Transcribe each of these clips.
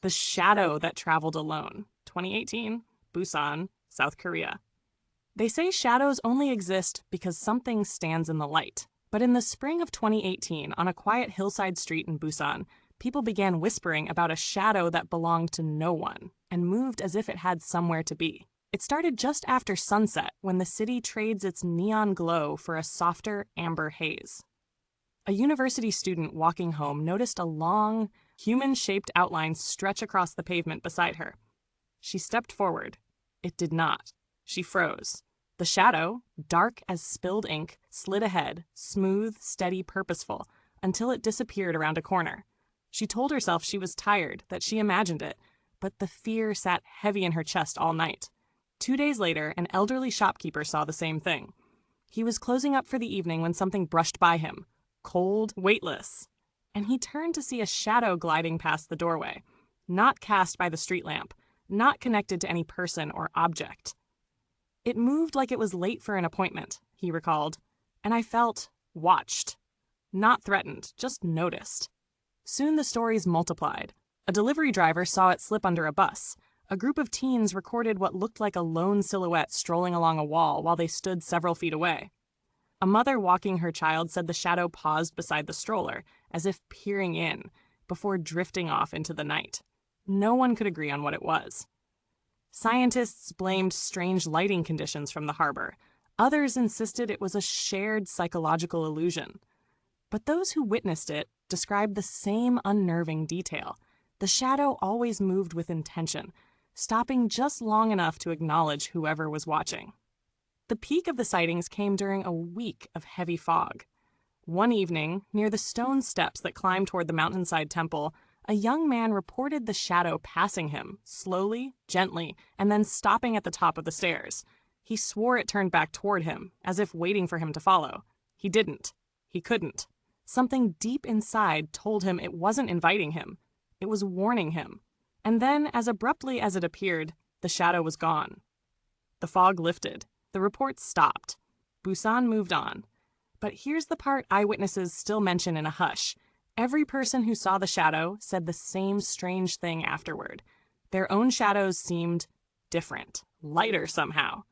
The Shadow That Traveled Alone, 2018, Busan, South Korea. They say shadows only exist because something stands in the light. But in the spring of 2018, on a quiet hillside street in Busan, people began whispering about a shadow that belonged to no one and moved as if it had somewhere to be. It started just after sunset, when the city trades its neon glow for a softer amber haze. A university student walking home noticed a long, human-shaped outline stretch across the pavement beside her. She stepped forward. It did not. She froze. The shadow, dark as spilled ink, slid ahead, smooth, steady, purposeful, until it disappeared around a corner. She told herself she was tired, that she imagined it, but the fear sat heavy in her chest all night. 2 days later, an elderly shopkeeper saw the same thing. He was closing up for the evening when something brushed by him, cold, weightless, and he turned to see a shadow gliding past the doorway, not cast by the street lamp, not connected to any person or object. It moved like it was late for an appointment, he recalled, and I felt watched. Not threatened, just noticed. Soon the stories multiplied. A delivery driver saw it slip under a bus. A group of teens recorded what looked like a lone silhouette strolling along a wall while they stood several feet away. A mother walking her child said the shadow paused beside the stroller, as if peering in, before drifting off into the night. No one could agree on what it was. Scientists blamed strange lighting conditions from the harbor. Others insisted it was a shared psychological illusion. But those who witnessed it described the same unnerving detail. The shadow always moved with intention, stopping just long enough to acknowledge whoever was watching. The peak of the sightings came during a week of heavy fog. One evening, near the stone steps that climb toward the mountainside temple, a young man reported the shadow passing him, slowly, gently, and then stopping at the top of the stairs. He swore it turned back toward him, as if waiting for him to follow. He didn't. He couldn't. Something deep inside told him it wasn't inviting him. It was warning him. And then, as abruptly as it appeared, the shadow was gone. The fog lifted. The reports stopped. Busan moved on. But here's the part eyewitnesses still mention in a hush. Every person who saw the shadow said the same strange thing afterward. Their own shadows seemed different, lighter somehow.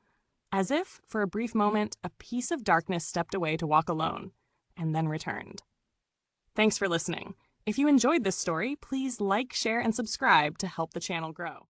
As if, for a brief moment, a piece of darkness stepped away to walk alone, and then returned. Thanks for listening. If you enjoyed this story, please like, share, and subscribe to help the channel grow.